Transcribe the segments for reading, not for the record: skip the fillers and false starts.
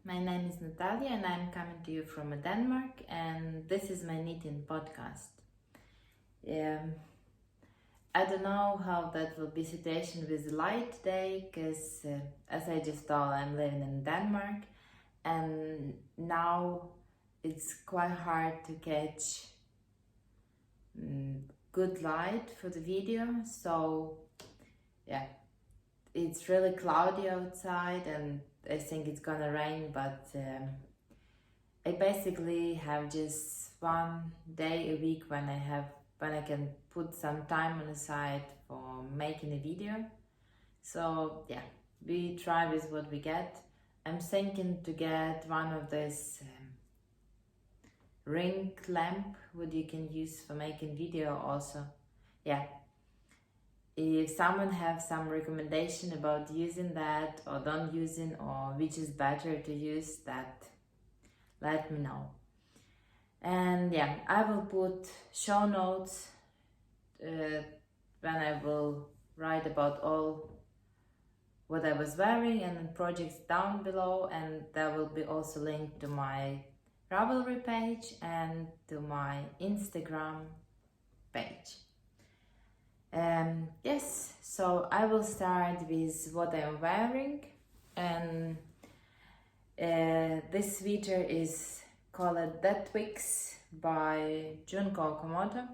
my name is Natalia and I'm coming to you from Denmark, and this is my knitting podcast. I don't know how that will be situation with light today, because as I just told, I'm living in Denmark and now it's quite hard to catch good light for the video. So yeah, it's really cloudy outside and I think it's gonna rain, but I basically have just one day a week when I can put some time on the side for making a video. So yeah, we try with what we get. I'm thinking to get one of these ring lamp what you can use for making video also. Yeah, if someone have some recommendation about using that or don't using, or which is better to use, that let me know. And yeah, I will put show notes when I will write about all what I was wearing and projects down below, and there will be also linked to my Ravelry page and to my Instagram page. Yes, so I will start with what I'm wearing, and this sweater is called W.I.P.s by Junko Komodo,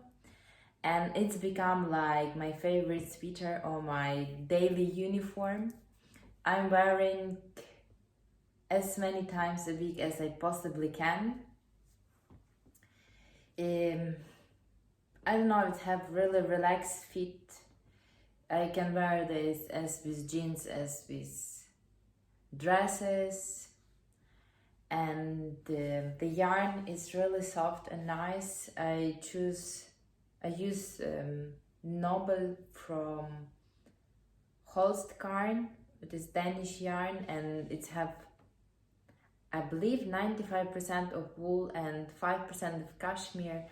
and it's become like my favorite sweater or my daily uniform. I'm wearing as many times a week as I possibly can. I don't know, it have really relaxed fit. I can wear this as with jeans, as with dresses, and the yarn is really soft and nice. I use Nobel from Holst Garn. It is Danish yarn, and it's have, I believe, 95% of wool and 5% of cashmere,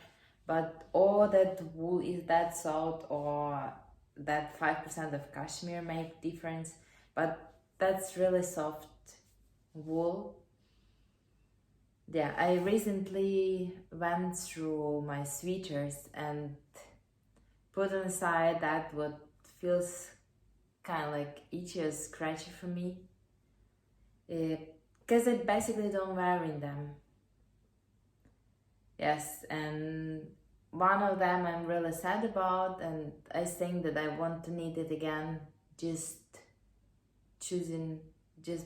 but all that wool is that soft, or that 5% of cashmere make difference, but that's really soft wool. Yeah, I recently went through my sweaters and put on the side that what feels kind of like itchy or scratchy for me, because I basically don't wearing them. Yes, and one of them I'm really sad about, and I think that I want to knit it again, just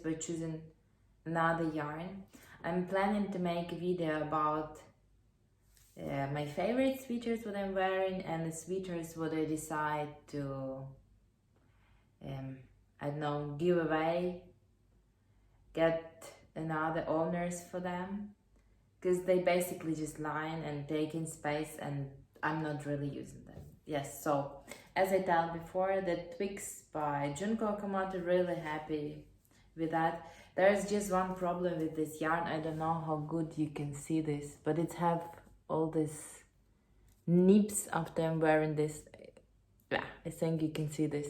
by choosing another yarn. I'm planning to make a video about my favorite sweaters what I'm wearing, and the sweaters what I decide to I don't know, give away, get another owners for them, because they basically just line and taking space and I'm not really using them. Yes, so as I told before, the W.I.P.s by Junko Komodo, really happy with that. There's just one problem with this yarn. I don't know how good you can see this, but it have all these nips after I'm wearing this. Yeah, I think you can see this.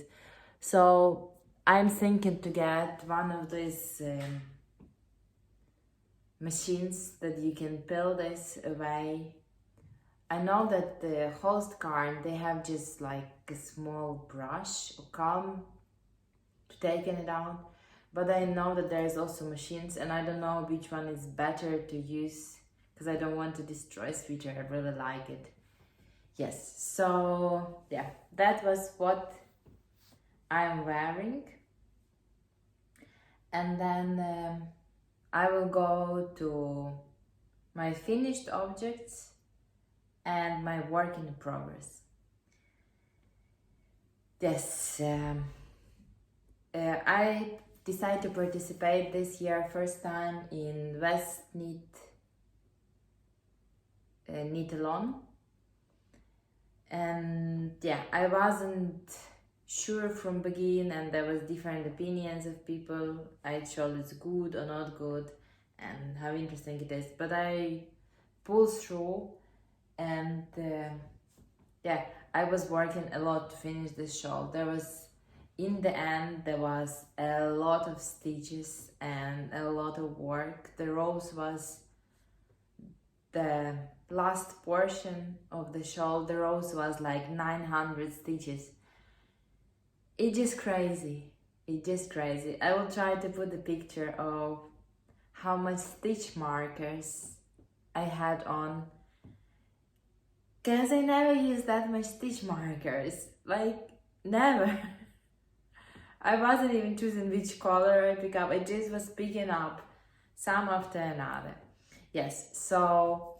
So I'm thinking to get one of these machines that you can peel this away. I know that the Holst Garn, they have just like a small brush or comb to taking it out, but I know that there's also machines, and I don't know which one is better to use, because I don't want to destroy sweater. I really like it. Yes, so yeah, that was what I'm wearing. And then I will go to my finished objects and my work in progress. Yes, I decided to participate this year first time in West Knit Alone. And yeah, I wasn't sure from begin, and there was different opinions of people. I showed it's good or not good and how interesting it is, but I pulled through, and yeah, I was working a lot to finish this show. There was in the end there was a lot of stitches and a lot of work. The rose was the last portion of the shawl. The rose was like 900 stitches. It's just crazy. It's just crazy. I will try to put a picture of how much stitch markers I had on, because I never used that much stitch markers, like never. I wasn't even choosing which color I pick up, I just was picking up some after another. Yes, so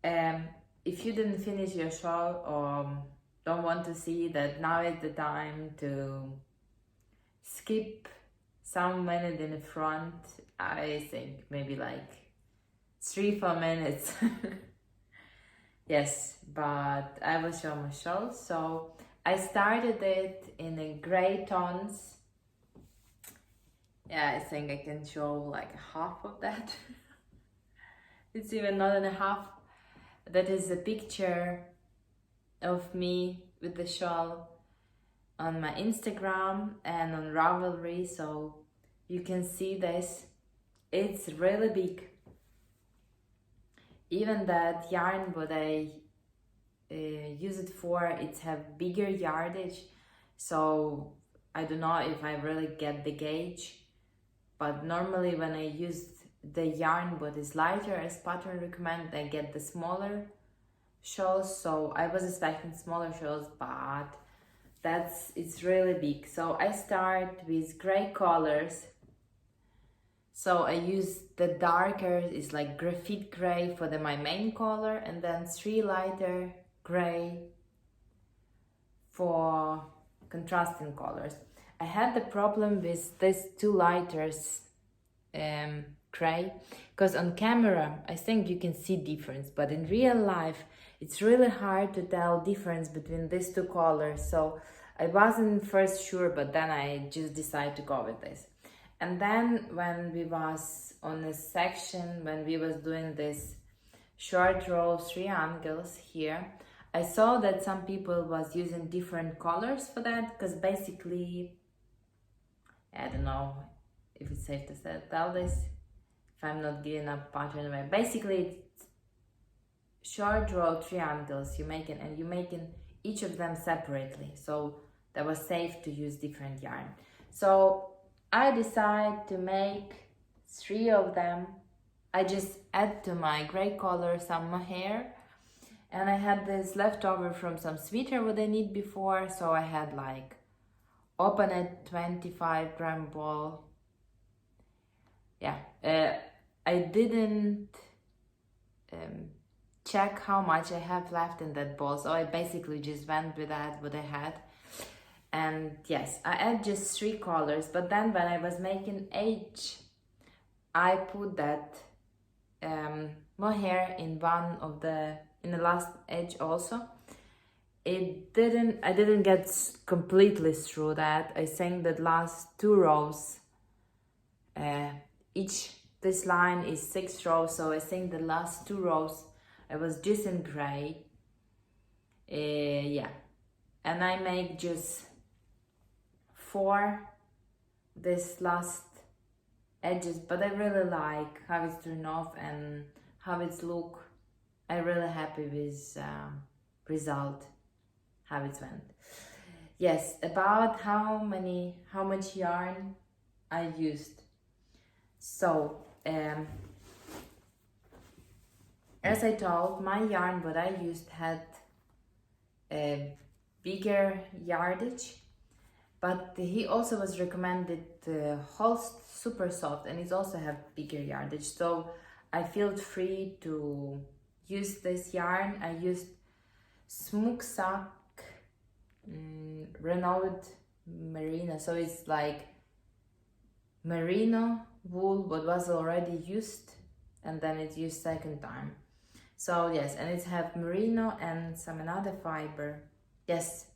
if you didn't finish your shawl or don't want to see that, now is the time to skip some minute in the front. I think maybe like 3-4 minutes. Yes, but I will show my shawl. So I started it in a gray tones. Yeah, I think I can show like half of that. It's even not in a half. That is a picture of me with the shawl on my Instagram and on Ravelry, so you can see this. It's really big. Even that yarn what I use it for, it's have bigger yardage, so I don't know if I really get the gauge, but normally when I use the yarn what is lighter as pattern recommend, I get the smaller shawls. So I was expecting smaller shawls, but it's really big. So I start with gray colors. So I use the darker, it's like graphite gray for my main color, and then 3 lighter gray for contrasting colors. I had the problem with these 2 lighters gray, because on camera I think you can see difference, but in real life it's really hard to tell difference between these 2 colors. So I wasn't first sure, but then I just decided to go with this. And then when we was on a section, when we was doing this short row 3 angles here, I saw that some people was using different colors for that, because basically, I don't know if it's safe to tell this, if I'm not giving up pattern away. Basically, it's short row triangles you making, and you making each of them separately, so that was safe to use different yarn. So I decide to make 3 of them. I just add to my gray color some mohair, and I had this leftover from some sweater what I need before, so I had like open at 25-gram ball. Yeah, I didn't check how much I have left in that ball, so I basically just went with that what I had. And yes, I add just 3 colors, but then when I was making edge, I put that mohair in one of the last edge also. I didn't get completely through that. I think that last 2 rows, this line is 6 rows, so I think the last 2 rows I was just in gray. Yeah, and I make just 4 this last edges, but I really like how it's turned off and how it's look. I'm really happy with result, how it went. Yes, about how much yarn I used. So as I told, my yarn what I used had a bigger yardage, but he also was recommended Holst Super Soft, and it also have bigger yardage, so I felt free to use this yarn. I used Smoksack Renault Merino, so it's like merino wool but was already used, and then it's used second time. So yes, and it have merino and some another fiber. Yes,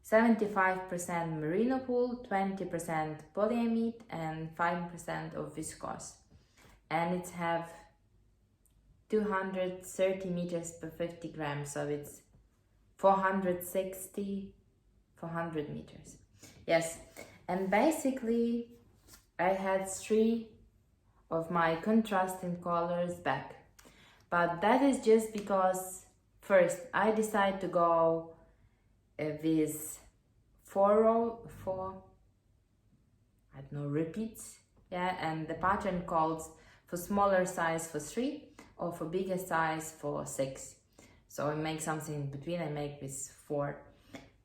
75% merino wool, 20% polyamide, and 5% of viscose. And it have 230 meters per 50 grams, so it's 460 meters. Yes, and basically I had 3 of my contrasting colors back, but that is just because first I decided to go with 4 I don't know, repeats, yeah, and the pattern calls for smaller size for 3 or for bigger size for 6. So I make something in between, I make with 4.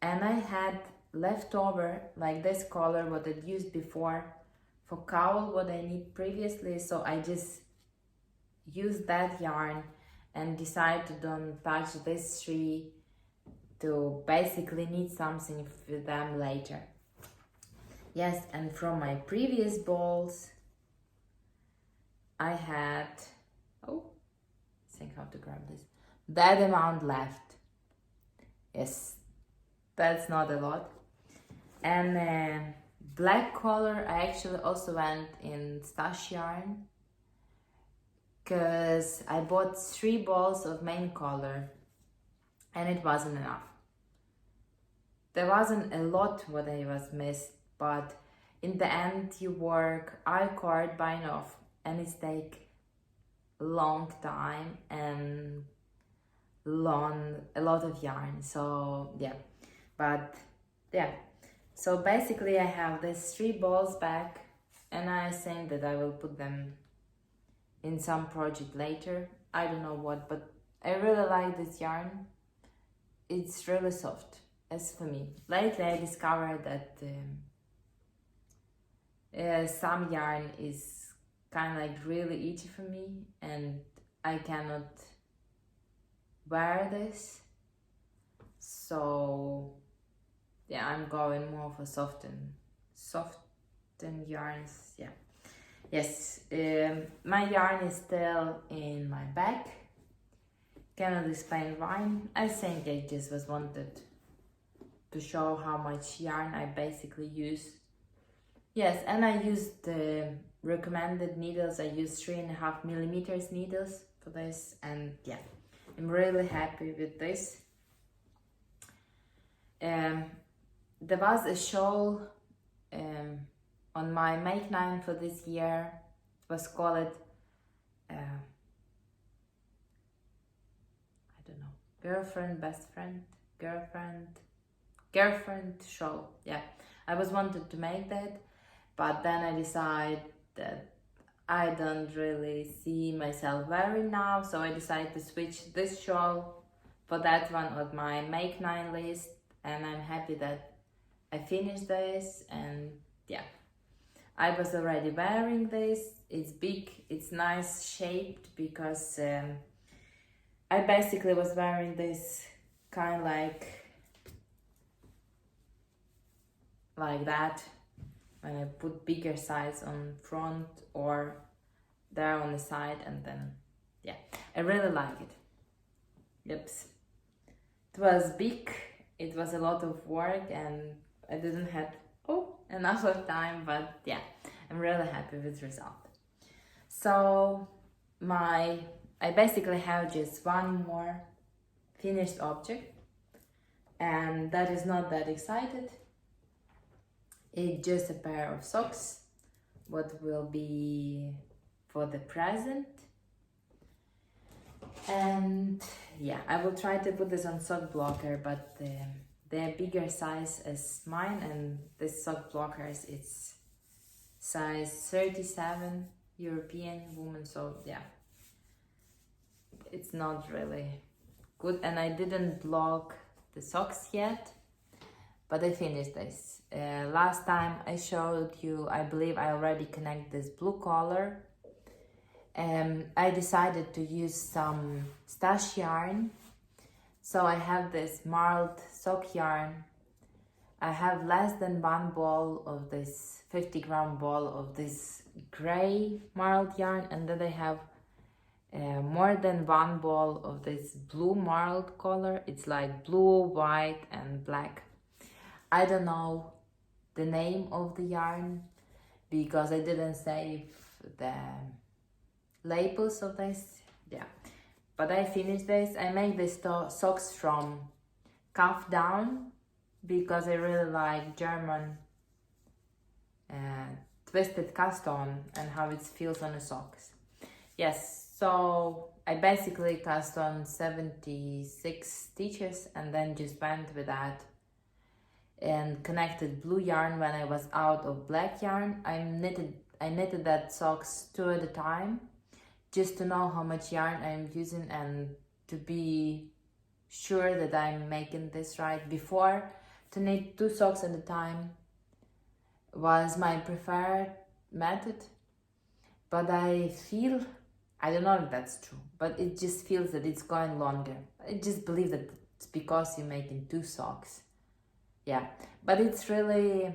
And I had leftover like this color what I used before for cowl what I need previously, so I just used that yarn and decided to don't touch these 3 to basically need something for them later. Yes, and from my previous balls I had, oh, I think how to grab this, that amount left. Yes, that's not a lot. And black color I actually also went in stash yarn because I bought 3 balls of main color and it wasn't enough. There wasn't a lot what I was missed, but in the end you work I-cord bind off and it's take long time and a lot of yarn, so yeah, but yeah, so basically I have these 3 balls back and I think that I will put them in some project later, I don't know what, but I really like this yarn, it's really soft. As for me, lately I discovered that some yarn is kind of like really itchy for me and I cannot wear this, so yeah, I'm going more for soften yarns. Yeah, yes, my yarn is still in my bag, cannot explain why. I think I just was wanted to show how much yarn I basically use. Yes, and I used the recommended needles. I used 3.5 millimeters needles for this, and yeah, I'm really happy with this. There was a shawl on my make 9 for this year. It was called I don't know, girlfriend, best friend, girlfriend shawl. Yeah, I was wanted to make that, but then I decided that I don't really see myself wearing now, so I decided to switch this shawl for that one on my make 9 list, and I'm happy that I finished this. And yeah, I was already wearing this. It's big, it's nice shaped, because I basically was wearing this kind of like that when I put bigger size on front or there on the side, and then yeah, I really like it. Yep, it was big, it was a lot of work and I didn't have enough of time, but yeah, I'm really happy with the result. So I basically have just one more finished object, and that is not that excited. It's just a pair of socks, what will be for the present. And yeah, I will try to put this on sock blocker, but they're bigger size as mine, and this sock blockers, it's size 37 European woman, so yeah, it's not really good. And I didn't block the socks yet, but I finished this. Last time I showed you, I believe I already connect this blue collar. I decided to use some stash yarn, so I have this marled sock yarn. I have less than 1 ball of this 50-gram ball of this gray marled yarn, and then I have more than 1 ball of this blue marled color. It's like blue, white and black. I don't know the name of the yarn because I didn't save the labels of this. Yeah, but I finished this. I made these socks from cuff down because I really like German twisted cast on and how it feels on the socks. Yes, so I basically cast on 76 stitches and then just went with that and connected blue yarn when I was out of black yarn. I knitted that socks 2 at a time just to know how much yarn I'm using and to be sure that I'm making this right. Before, to knit 2 socks at a time was my preferred method, but I don't know if that's true, but it just feels that it's going longer. I just believe that it's because you're making 2 socks. Yeah, but it's really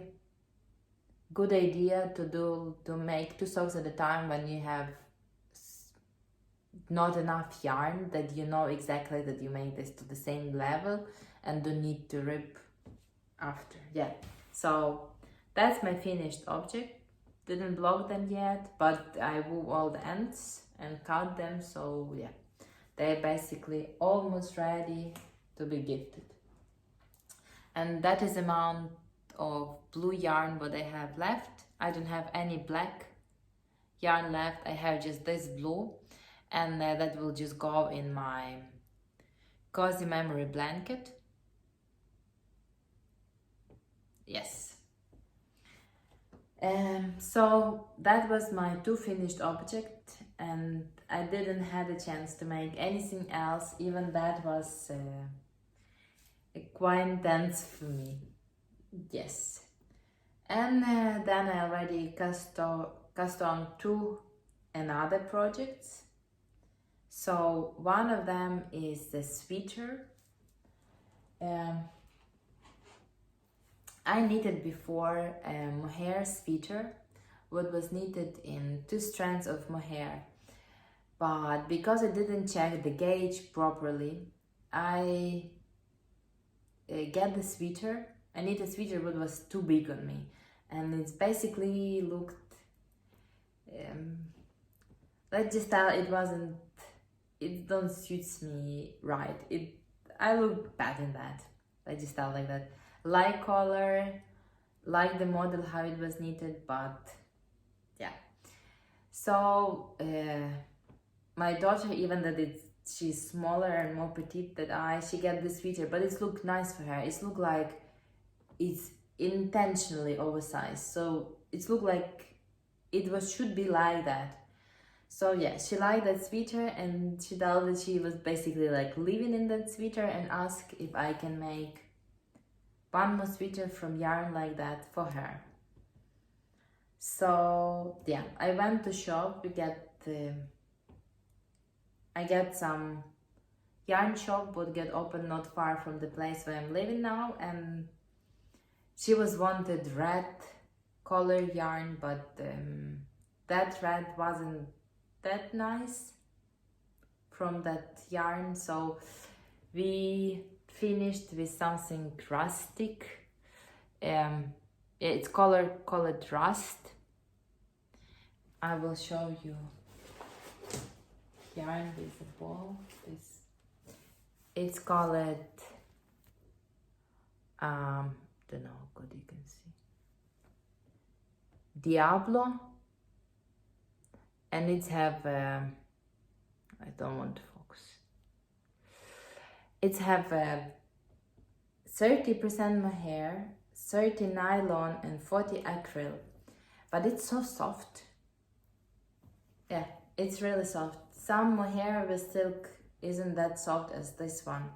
good idea to make 2 socks at a time when you have not enough yarn, that you know exactly that you make this to the same level and don't need to rip after. Yeah, so that's my finished object. Didn't block them yet, but I wove all the ends and cut them, so yeah, they're basically almost ready to be gifted. And that is the amount of blue yarn what I have left. I don't have any black yarn left. I have just this blue, and that will just go in my cozy memory blanket. Yes. So that was my 2 finished objects, and I didn't have a chance to make anything else. Even that was quite intense for me. Yes. And then I already cast on 2 another projects. So one of them is the sweater. I knitted before a mohair sweater, what was knitted in 2 strands of mohair, but because I didn't check the gauge properly, I get the sweater. I knit a sweater what was too big on me, and it's basically looked, let's just tell it don't suits me right. I look bad in that. Let's just tell like that. Like color, like the model how it was knitted, but yeah. So my daughter, even that she's smaller and more petite than I, she get the sweater, but it's look nice for her. It's look like it's intentionally oversized, so it's look like should be like that. So yeah, she liked that sweater, and she told that she was basically like living in that sweater and asked if I can make one more sweater from yarn like that for her. So yeah, I went to shop to I get some yarn shop would get open not far from the place where I'm living now, and she was wanted red color yarn, but that red wasn't that nice from that yarn, so we finished with something rustic. It's called rust. I will show you yarn with the ball. It's called don't know how good you can see, Diablo, and it have I don't want to focus. It have 30% mohair, 30 nylon, and 40 acrylic, but it's so soft. Yeah, it's really soft. Some mohair with silk isn't that soft as this one.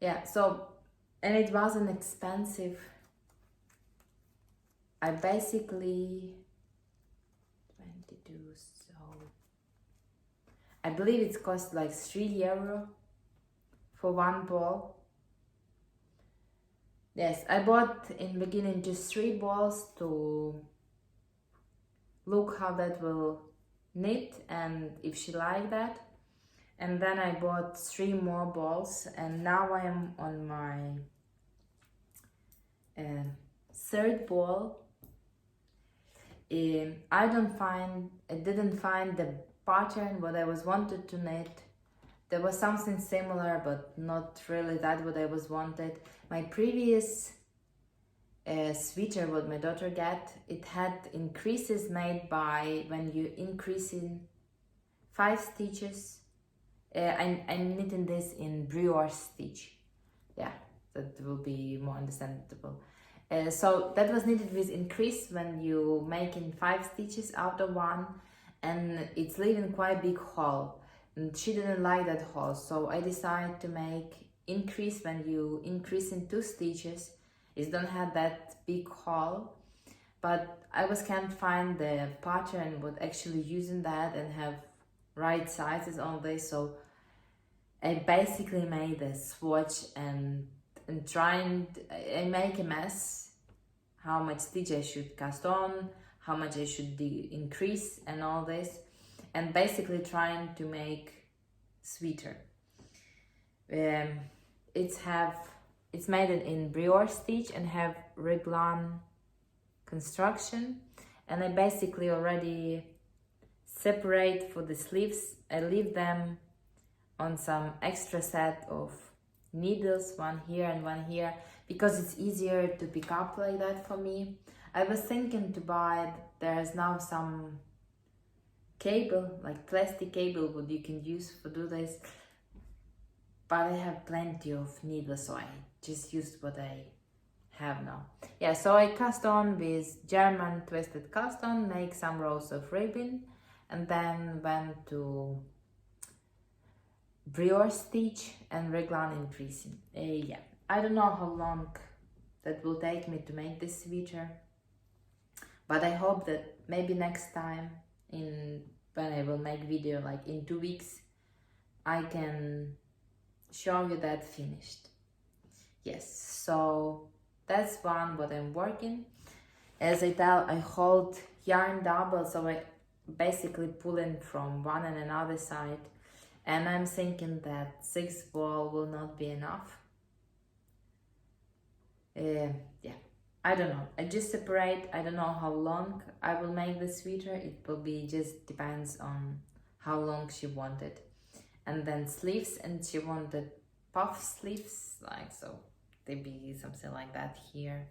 Yeah, so, and it wasn't expensive. I basically 22, so I believe it cost like €3 for one ball. Yes, I bought in the beginning just 3 balls to look how that will knit and if she liked that. And then I bought 3 more balls, and now I am on my 3rd ball. I didn't find the pattern what I was wanted to knit. There was something similar, but not really that what I was wanted. My previous sweater what my daughter got. It had increases made by when you increase in 5 stitches. I'm knitting this in brioche stitch. Yeah, that will be more understandable. So that was knitted with increase when you making 5 stitches out of one, and it's leaving quite big hole. And she didn't like that hole, so I decided to make increase when you increase in 2 stitches. It don't have that big hole, but I can't find the pattern with actually using that and have right sizes on this, so I basically made a swatch and I make a mess how much stitch I should cast on, how much I should increase and all this, and basically trying to make sweater. It's made in brioche stitch and have raglan construction, and I basically already separate for the sleeves. I leave them on some extra set of needles, one here and one here, because it's easier to pick up like that for me. I was thinking to buy, there's now some cable, like plastic cable, what you can use for do this, but I have plenty of needles, so I just used what I have now. Yeah, so I cast on with German twisted cast on, make some rows of ribbon, and then went to brioche stitch and raglan increasing. Yeah, I don't know how long that will take me to make this sweater, but I hope that maybe next time when I will make video, like in 2 weeks, I can show you that finished. Yes, so that's one what I'm working. As I tell, I hold yarn double, so I basically pulling from one and another side, and I'm thinking that 6 ball will not be enough. Yeah, I don't know, I just separate. I don't know how long I will make the sweater. It will be just depends on how long she wanted. And then sleeves, and she wanted puff sleeves, like so they be something like that here.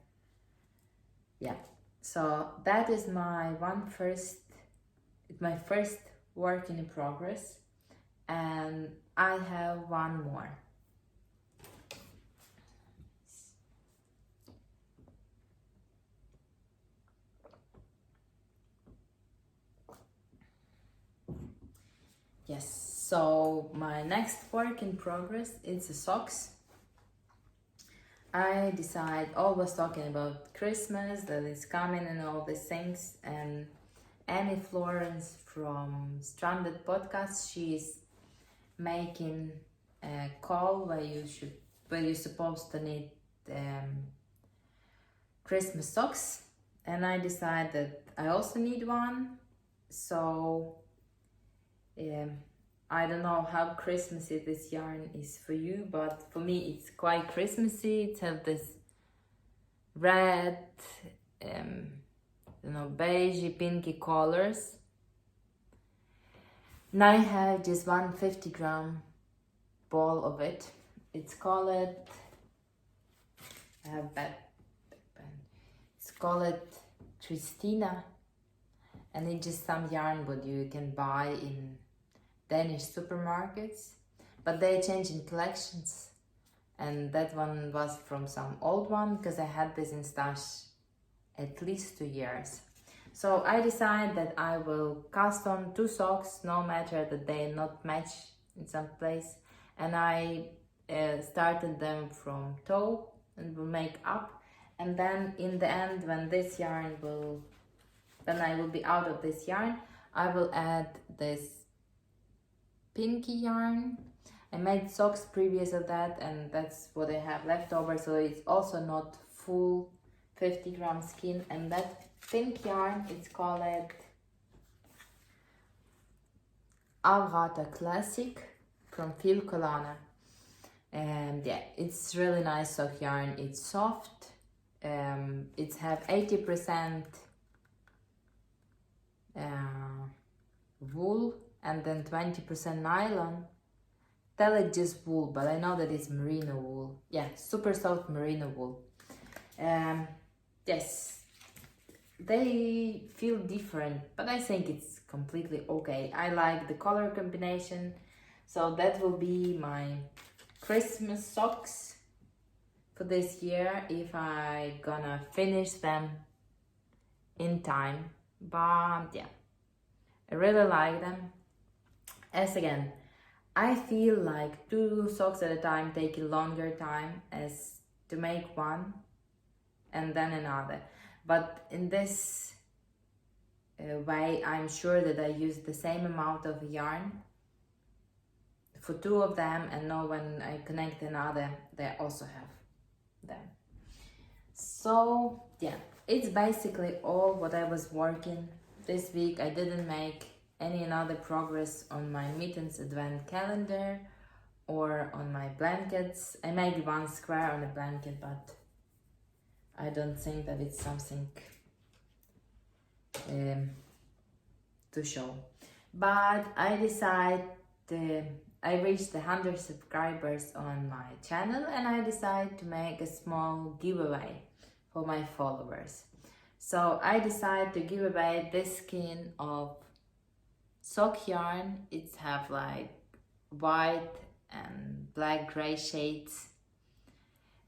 Yeah, so that is my first work in progress, and I have one more. Yes, so my next work in progress is the socks. I decide, always talking about Christmas, that is coming and all these things, and Annie Florence from Stranded Podcast, she's making a call where you're supposed to knit Christmas socks, and I decided that I also need one. So I don't know how Christmassy this yarn is for you, but for me it's quite Christmassy. It has this red, beigey, pinky colors. Now I have just 150-gram ball of it. It's called, I have bad pen. It's called Christina, and it's just some yarn what you can buy in Danish supermarkets, but they change in collections, and that one was from some old one because I had this in stash at least 2 years. So I decided that I will cast on 2 socks, no matter that they not match in some place, and I started them from toe and will make up, and then in the end, when I will be out of this yarn, I will add this pinky yarn. I made socks previous of that, and that's what I have left over, so it's also not full 50-gram skin. And that pink yarn, it's called Alrata Classic from Phil Colana, and yeah, it's really nice sock yarn. It's soft, it's have 80% wool and then 20% nylon. Tell it just wool, but I know that it's merino wool. Yeah, super soft merino wool. yes, they feel different, but I think it's completely okay. I like the color combination, so that will be my Christmas socks for this year if I gonna finish them in time. But yeah, I really like them. As again, I feel like 2 socks at a time take a longer time as to make one and then another. But in this way, I'm sure that I use the same amount of yarn for 2 of them, and now when I connect another, they also have them. So yeah, it's basically all what I was working this week. I didn't make any other progress on my mittens advent calendar or on my blankets. I made one square on a blanket, but I don't think that it's something to show. But I decided, I reached 100 subscribers on my channel, and I decided to make a small giveaway for my followers. So I decided to give away this skein of sock yarn. It's have like white and black gray shades.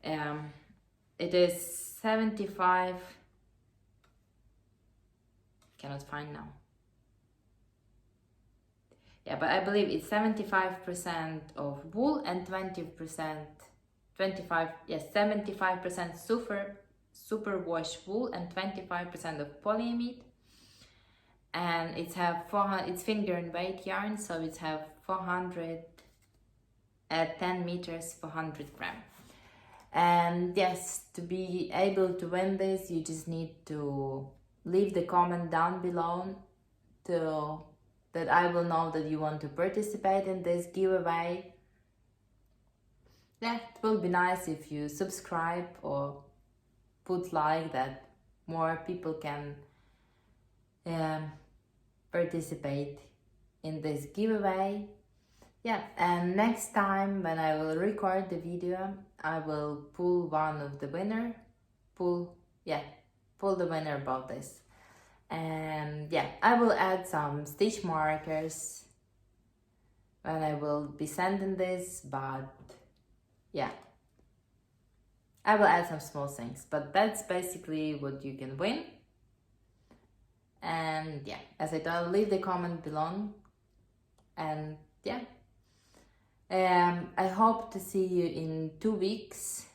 It is 75, cannot find now. Yeah, but I believe it's 75% of wool and 20%, 75% super wash wool and 25% of polyamide. And it's have 400, it's finger and weight yarn, so it's have 400 at 10 meters, 400 gram. And yes, to be able to win this, you just need to leave the comment down below to that I will know that you want to participate in this giveaway. Yeah, it will be nice if you subscribe or put like, that more people can participate in this giveaway. Yeah, and next time when I will record the video, I will pull one of the winner, pull the winner about this. And yeah, I will add some stitch markers when I will be sending this, but yeah, I will add some small things, but that's basically what you can win. And yeah, as I told, leave the comment below. And yeah, I hope to see you in 2 weeks.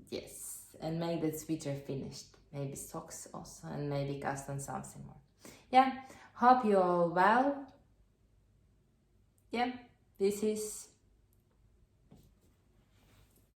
Yes, and make the sweater finished. Maybe socks also, and maybe custom something more. Yeah, hope you all well. Yeah, this is